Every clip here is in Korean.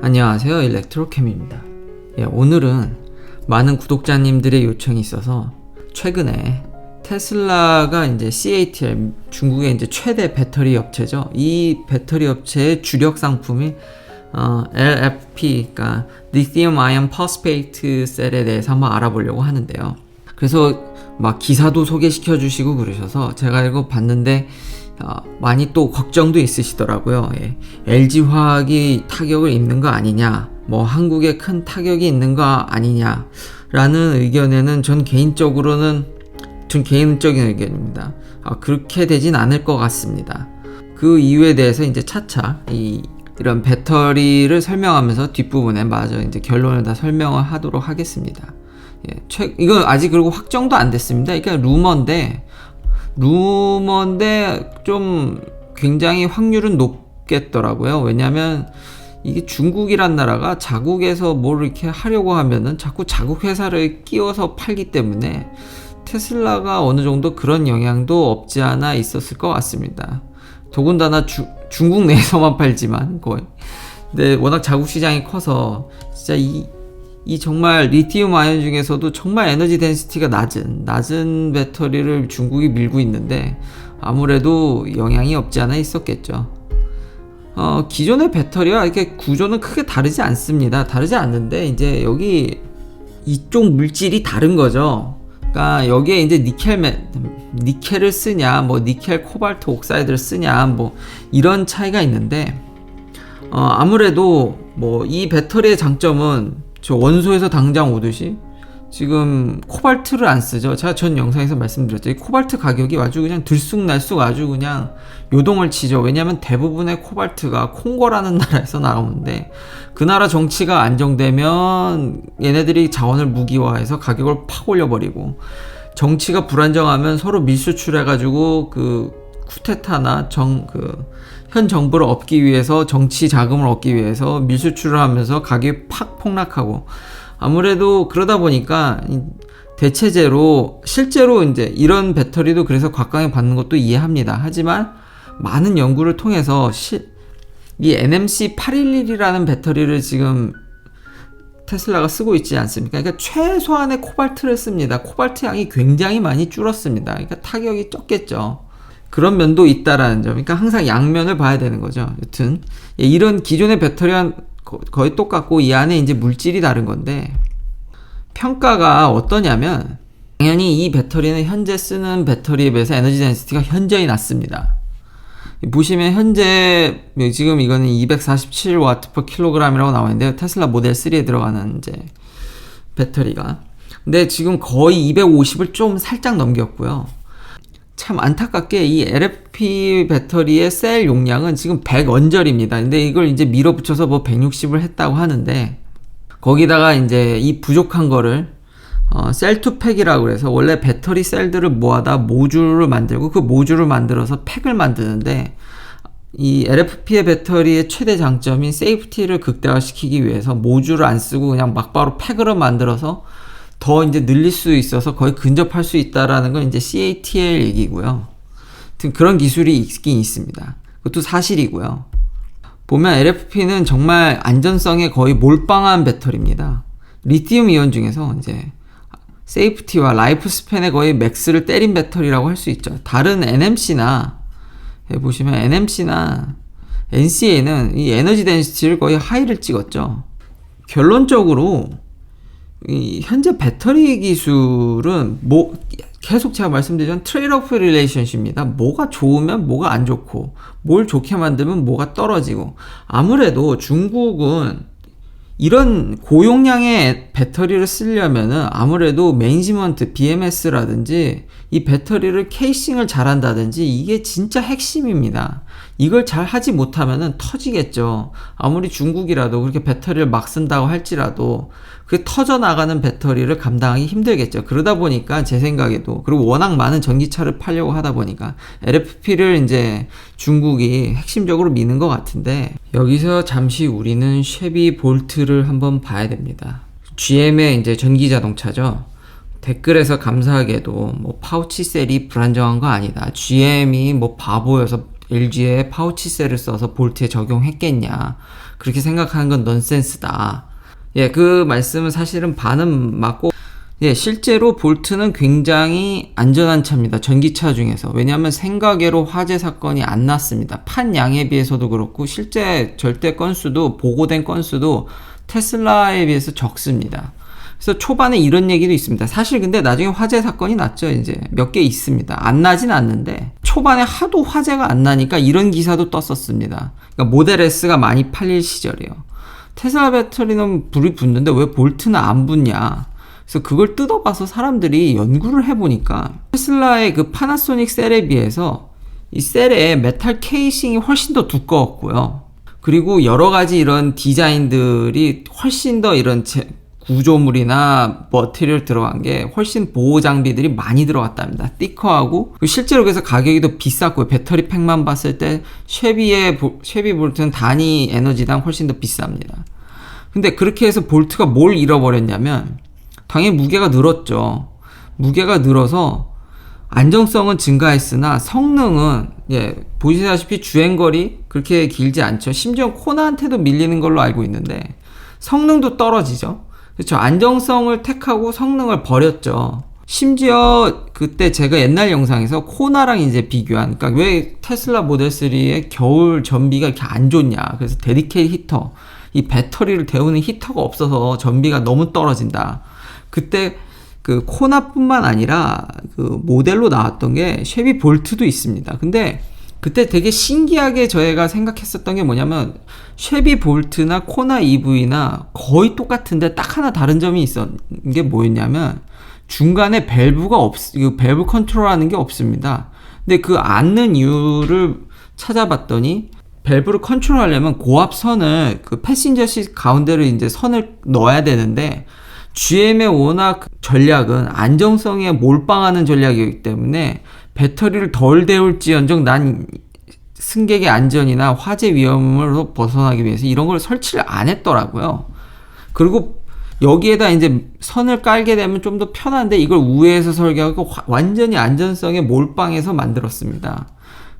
안녕하세요, 일렉트로캠입니다. 오늘은 많은 구독자님들의 요청이 있어서 최근에 테슬라가 이제 CATL, 중국의 이제 최대 배터리 업체죠. 이 배터리 업체의 주력 상품이 LFP, 그러니까 Lithium Ion Phosphate 셀에 대해서 한번 알아보려고 하는데요. 그래서 막 기사도 소개시켜 주시고 그러셔서 제가 이거 봤는데 많이 또 걱정도 있으시더라고요. LG화학이 타격을 입는 거 아니냐, 뭐 한국에 큰 타격이 있는 거 아니냐 라는 의견에는 전 개인적인 의견입니다. 그렇게 되진 않을 것 같습니다. 그 이유에 대해서 이제 차차 이런 배터리를 설명하면서 뒷부분에 마저 이제 결론을 다 설명을 하도록 하겠습니다. 이건 아직 그리고 확정도 안 됐습니다. 그러니까 루머인데 좀 굉장히 확률은 높겠더라고요. 왜냐면 이게 중국이란 나라가 자국에서 뭘 이렇게 하려고 하면은 자꾸 자국 회사를 끼워서 팔기 때문에 테슬라가 어느 정도 그런 영향도 없지 않아 있었을 것 같습니다. 더군다나 중국 내에서만 팔지만 거의. 근데 워낙 자국 시장이 커서 진짜 이 정말 리튬 아이온 중에서도 정말 에너지 덴시티가 낮은 배터리를 중국이 밀고 있는데 아무래도 영향이 없지 않아 있었겠죠. 기존의 배터리와 이렇게 구조는 크게 다르지 않습니다. 다르지 않는데 이제 여기 이쪽 물질이 다른 거죠. 그러니까 여기에 이제 니켈을 쓰냐, 뭐 니켈 코발트 옥사이드를 쓰냐, 뭐 이런 차이가 있는데 아무래도 뭐 이 배터리의 장점은 저 원소에서 당장 오듯이 지금 코발트를 안 쓰죠. 제가 전 영상에서 말씀드렸죠. 이 코발트 가격이 아주 그냥 들쑥날쑥 아주 그냥 요동을 치죠. 왜냐하면 대부분의 코발트가 콩고라는 나라에서 나오는데 그 나라 정치가 안정되면 얘네들이 자원을 무기화해서 가격을 팍 올려버리고, 정치가 불안정하면 서로 밀수출해가지고 그 쿠데타나 현 정부를 얻기 위해서, 정치 자금을 얻기 위해서 밀수출을 하면서 가격이 팍 폭락하고, 아무래도 그러다 보니까 대체제로 실제로 이제 이런 배터리도 그래서 곽강에 받는 것도 이해합니다. 하지만 많은 연구를 통해서 이 NMC 811이라는 배터리를 지금 테슬라가 쓰고 있지 않습니까? 그러니까 최소한의 코발트를 씁니다. 코발트 양이 굉장히 많이 줄었습니다. 그러니까 타격이 적겠죠. 그런 면도 있다라는 점. 그러니까 항상 양면을 봐야 되는 거죠. 여튼 이런 기존의 배터리와 거의 똑같고 이 안에 이제 물질이 다른 건데, 평가가 어떠냐면 당연히 이 배터리는 현재 쓰는 배터리에 비해서 에너지 덴시티가 현저히 낮습니다. 보시면 현재 지금 이거는 247W/kg이라고 나와 있는데요. 테슬라 모델 3에 들어가는 이제 배터리가. 근데 지금 거의 250을 좀 살짝 넘겼고요. 참 안타깝게 이 LFP 배터리의 셀 용량은 지금 100언저리입니다. 근데 이걸 이제 밀어붙여서 뭐 160을 했다고 하는데, 거기다가 이제 이 부족한 거를 셀 투 팩이라고 그래서 원래 배터리 셀들을 모아다 모듈을 만들고 그 모듈을 만들어서 팩을 만드는데, 이 LFP의 배터리의 최대 장점인 세이프티를 극대화시키기 위해서 모듈을 안 쓰고 그냥 막바로 팩으로 만들어서 더 이제 늘릴 수 있어서 거의 근접할 수 있다라는 건 이제 CATL 얘기고요. 그런 기술이 있긴 있습니다. 그것도 사실이고요. 보면 LFP는 정말 안전성에 거의 몰빵한 배터리입니다. 리튬 이온 중에서 이제 세이프티와 라이프 스팬에 거의 맥스를 때린 배터리라고 할 수 있죠. 다른 NMC나 보시면 NMC나 NCA는 이 에너지 덴시티를 거의 하이를 찍었죠. 결론적으로 이 현재 배터리 기술은 계속 제가 말씀드린 트레이드-오프 릴레이션십입니다. 뭐가 좋으면 뭐가 안 좋고, 뭘 좋게 만들면 뭐가 떨어지고, 아무래도 중국은 이런 고용량의 배터리를 쓰려면은 아무래도 매니지먼트, BMS라든지 이 배터리를 케이싱을 잘한다든지 이게 진짜 핵심입니다. 이걸 잘 하지 못하면은 터지겠죠. 아무리 중국이라도 그렇게 배터리를 막 쓴다고 할지라도 그 터져나가는 배터리를 감당하기 힘들겠죠. 그러다 보니까 제 생각에도, 그리고 워낙 많은 전기차를 팔려고 하다 보니까 LFP를 이제 중국이 핵심적으로 미는 것 같은데, 여기서 잠시 우리는 쉐비 볼트를 한번 봐야 됩니다. GM의 이제 전기 자동차죠. 댓글에서 감사하게도 뭐 파우치 셀이 불안정한 거 아니다, GM이 뭐 바보여서 LG에 파우치 셀을 써서 볼트에 적용했겠냐, 그렇게 생각하는 건 넌센스다. 예, 그 말씀은 사실은 반은 맞고, 예, 실제로 볼트는 굉장히 안전한 차입니다. 전기차 중에서. 왜냐하면 생가계로 화재 사건이 안 났습니다. 판 양에 비해서도 그렇고 실제 절대 건수도 보고된 건수도 테슬라에 비해서 적습니다. 그래서 초반에 이런 얘기도 있습니다. 사실 근데 나중에 화재 사건이 났죠. 이제 몇 개 있습니다. 안 나진 않는데 초반에 하도 화재가 안 나니까 이런 기사도 떴었습니다. 그러니까 모델 S가 많이 팔릴 시절이에요. 테슬라 배터리는 불이 붙는데 왜 볼트는 안 붙냐? 그래서 그걸 뜯어봐서 사람들이 연구를 해보니까 테슬라의 그 파나소닉 셀에 비해서 이 셀의 메탈 케이싱이 훨씬 더 두꺼웠고요. 그리고 여러 가지 이런 디자인들이 훨씬 더 이런 구조물이나 머티리얼 들어간 게 훨씬 보호 장비들이 많이 들어갔답니다. 띠커하고 실제로 그래서 가격이 더 비쌌고요. 배터리 팩만 봤을 때 쉐비 볼트는 단위 에너지당 훨씬 더 비쌉니다. 근데 그렇게 해서 볼트가 뭘 잃어버렸냐면 당연히 무게가 늘었죠. 무게가 늘어서 안정성은 증가했으나 성능은 보시다시피 주행거리 그렇게 길지 않죠. 심지어 코나한테도 밀리는 걸로 알고 있는데 성능도 떨어지죠. 그렇죠. 안정성을 택하고 성능을 버렸죠. 심지어 그때 제가 옛날 영상에서 코나랑 이제 비교한, 그러니까 왜 테슬라 모델 3의 겨울 전비가 이렇게 안 좋냐. 그래서 데디케이트 히터, 이 배터리를 데우는 히터가 없어서 전비가 너무 떨어진다. 그때 그 코나뿐만 아니라 그 모델로 나왔던 게 쉐비 볼트도 있습니다. 근데 그때 되게 신기하게 저희가 생각했었던 게 뭐냐면 쉐비 볼트나 코나 EV나 거의 똑같은데 딱 하나 다른 점이 있었던 게 뭐였냐면 중간에 밸브 컨트롤하는 게 없습니다. 근데 그 않는 이유를 찾아봤더니 밸브를 컨트롤하려면 고압선을 그 패신저 시 가운데로 이제 선을 넣어야 되는데 GM의 워낙 전략은 안정성에 몰빵하는 전략이기 때문에 배터리를 덜 데울지언정 난 승객의 안전이나 화재 위험으로 벗어나기 위해서 이런 걸 설치를 안 했더라고요. 그리고 여기에다 이제 선을 깔게 되면 좀 더 편한데 이걸 우회해서 설계하고 완전히 안전성에 몰빵해서 만들었습니다.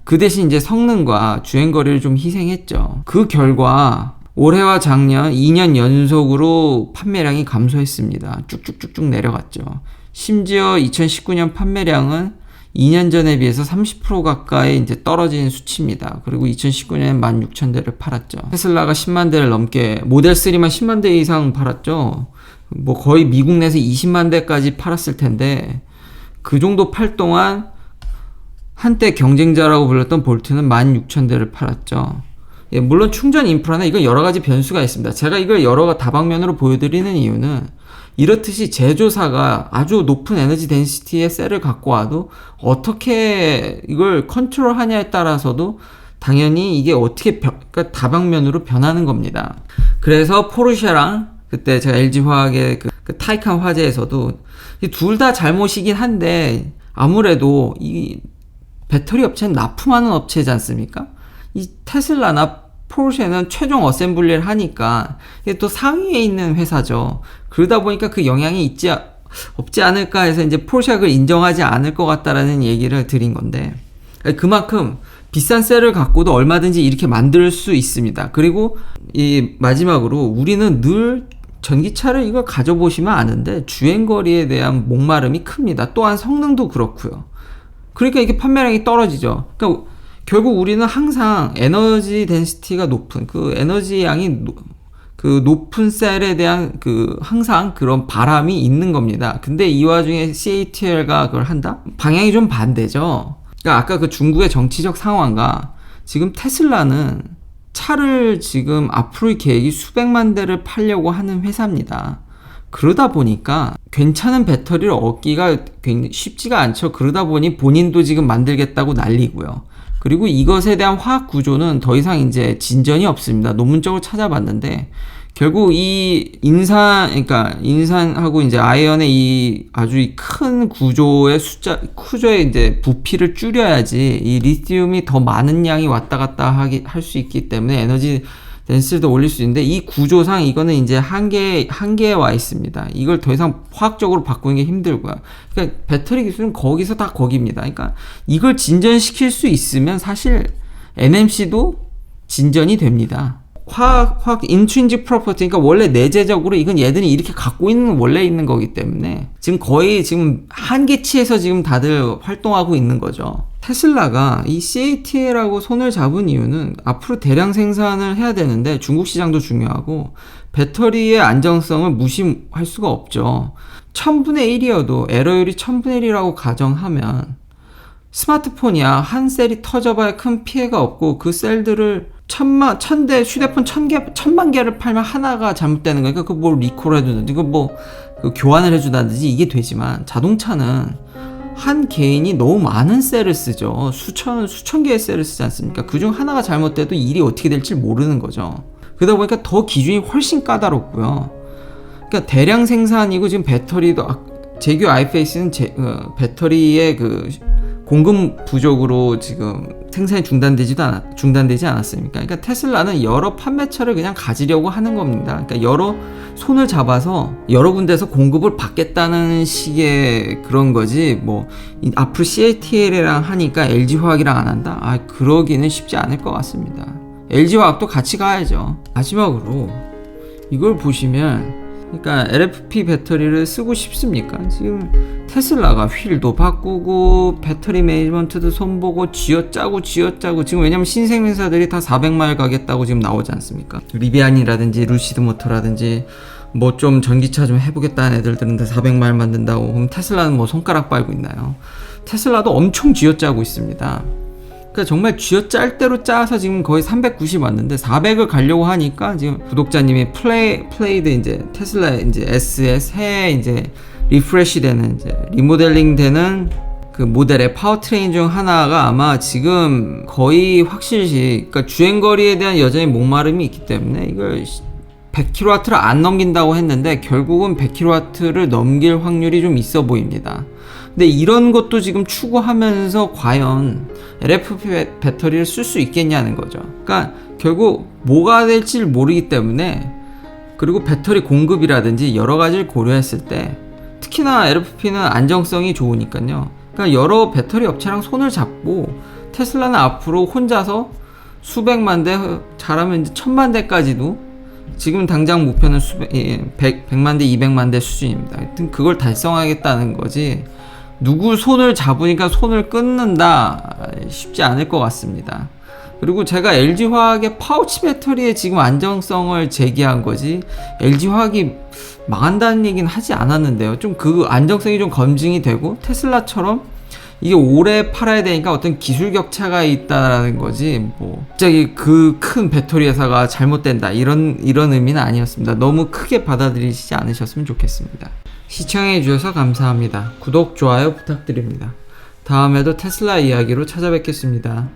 그 대신 이제 성능과 주행거리를 좀 희생했죠. 그 결과 올해와 작년 2년 연속으로 판매량이 감소했습니다. 쭉쭉쭉쭉 내려갔죠. 심지어 2019년 판매량은 2년 전에 비해서 30% 가까이 이제 떨어진 수치입니다. 그리고 2019년에 16,000대를 팔았죠. 테슬라가 10만 대를 넘게, 모델 3만 10만 대 이상 팔았죠. 뭐 거의 미국 내에서 20만 대까지 팔았을 텐데 그 정도 팔 동안 한때 경쟁자라고 불렸던 볼트는 16,000대를 팔았죠. 예, 물론 충전 인프라나 이건 여러 가지 변수가 있습니다. 제가 이걸 여러 다방면으로 보여드리는 이유는 이렇듯이 제조사가 아주 높은 에너지 덴시티의 셀을 갖고 와도 어떻게 이걸 컨트롤하냐에 따라서도 당연히 이게 어떻게 그러니까 다방면으로 변하는 겁니다. 그래서 포르쉐랑 그때 제가 LG화학의 그 타이칸 화재에서도 둘 다 잘못이긴 한데 아무래도 이 배터리 업체는 납품하는 업체지 않습니까? 이 테슬라나 포르쉐는 최종 어셈블리를 하니까 이게 또 상위에 있는 회사죠. 그러다 보니까 그 영향이 없지 않을까 해서 이제 포르쉐가 그걸 인정하지 않을 것 같다라는 얘기를 드린 건데 그만큼 비싼 셀을 갖고도 얼마든지 이렇게 만들 수 있습니다. 그리고 이 마지막으로 우리는 늘 전기차를 이걸 가져보시면 아는데 주행거리에 대한 목마름이 큽니다. 또한 성능도 그렇고요. 그러니까 이게 판매량이 떨어지죠. 그러니까 결국 우리는 항상 에너지 덴시티가 높은 그 에너지 양이 그 높은 셀에 대한 그 항상 그런 바람이 있는 겁니다. 근데 이 와중에 CATL가 그걸 한다? 방향이 좀 반대죠. 그러니까 아까 그 중국의 정치적 상황과 지금 테슬라는 차를 지금 앞으로의 계획이 수백만 대를 팔려고 하는 회사입니다. 그러다 보니까 괜찮은 배터리를 얻기가 굉장히 쉽지가 않죠. 그러다 보니 본인도 지금 만들겠다고 난리고요. 그리고 이것에 대한 화학 구조는 더 이상 이제 진전이 없습니다. 논문적으로 찾아봤는데 결국 이 인산하고 이제 아이언의 이 아주 큰 구조의 구조의 이제 부피를 줄여야지 이 리튬이 더 많은 양이 왔다 갔다 할 수 있기 때문에 에너지 덴시티도 올릴 수 있는데 이 구조상 이거는 이제 한계에 와 있습니다. 이걸 더 이상 화학적으로 바꾸는 게 힘들고요. 그러니까 배터리 기술은 거기서 다 거기입니다. 그러니까 이걸 진전시킬 수 있으면 사실 NMC도 진전이 됩니다. 화학 intrinsic property, 그러니까 원래 내재적으로 이건 얘들이 이렇게 갖고 있는 원래 있는 거기 때문에 지금 거의 지금 한계치에서 지금 다들 활동하고 있는 거죠. 테슬라가 이 CATL하고 손을 잡은 이유는 앞으로 대량 생산을 해야 되는데 중국 시장도 중요하고 배터리의 안정성을 무시할 수가 없죠. 1000분의 1이어도 에러율이 1000분의 1이라고 가정하면 스마트폰이야 한 셀이 터져봐야 큰 피해가 없고 그 셀들을 1000대 휴대폰 1000만 개를 팔면 하나가 잘못되는 거니까 그 뭘 리콜 해주든지 이거 뭐 교환을 해주다든지 이게 되지만 자동차는 한 개인이 너무 많은 셀을 쓰죠. 수천 개의 셀을 쓰지 않습니까? 그중 하나가 잘못돼도 일이 어떻게 될지 모르는 거죠. 그러다 보니까 더 기준이 훨씬 까다롭고요. 그러니까 대량 생산이고 지금 배터리도 제규 아이페이스는 배터리의 그 공급 부족으로 지금 생산이 중단되지 않았습니까? 그러니까 테슬라는 여러 판매처를 그냥 가지려고 하는 겁니다. 그러니까 여러 손을 잡아서 여러 군데서 공급을 받겠다는 식의 그런 거지, 뭐 앞으로 CATL이랑 하니까 LG화학이랑 안 한다? 그러기는 쉽지 않을 것 같습니다. LG화학도 같이 가야죠. 마지막으로 이걸 보시면, 그러니까 LFP 배터리를 쓰고 싶습니까? 지금 테슬라가 휠도 바꾸고 배터리 매니지먼트도 손보고 쥐어짜고 지금 왜냐면 신생 회사들이 다 400마일 가겠다고 지금 나오지 않습니까? 리비안이라든지 루시드 모터라든지 뭐 좀 전기차 좀 해보겠다는 애들은 다 400마일 만든다고. 그럼 테슬라는 뭐 손가락 빨고 있나요? 테슬라도 엄청 쥐어짜고 있습니다. 그러니까 정말 쥐어짤 대로 짜서 지금 거의 390 왔는데 400을 가려고 하니까 지금 구독자님이 플레이드 이제 테슬라의 이제 S의 새 이제 리프레시 되는 이제 리모델링 되는 그 모델의 파워트레인 중 하나가 아마 지금 거의 확실시, 그러니까 주행거리에 대한 여전히 목마름이 있기 때문에 이걸 100kW를 안 넘긴다고 했는데 결국은 100kW를 넘길 확률이 좀 있어 보입니다. 근데 이런 것도 지금 추구하면서 과연 LFP 배터리를 쓸 수 있겠냐는 거죠. 그러니까 결국 뭐가 될지 모르기 때문에, 그리고 배터리 공급이라든지 여러 가지를 고려했을 때 특히나 LFP는 안정성이 좋으니까요. 그러니까 여러 배터리 업체랑 손을 잡고 테슬라는 앞으로 혼자서 수백만 대, 잘하면 이제 1000만 대까지도, 지금 당장 목표는 100만 대, 200만 대 수준입니다. 하여튼 그걸 달성하겠다는 거지, 누구 손을 잡으니까 손을 끊는다, 쉽지 않을 것 같습니다. 그리고 제가 LG화학의 파우치 배터리의 지금 안정성을 제기한 거지 LG화학이 망한다는 얘기는 하지 않았는데요. 좀 그 안정성이 좀 검증이 되고 테슬라처럼 이게 오래 팔아야 되니까 어떤 기술 격차가 있다라는 거지, 뭐 갑자기 그 큰 배터리 회사가 잘못된다 이런 의미는 아니었습니다. 너무 크게 받아들이시지 않으셨으면 좋겠습니다. 시청해 주셔서 감사합니다. 구독, 좋아요 부탁드립니다. 다음에도 테슬라 이야기로 찾아뵙겠습니다.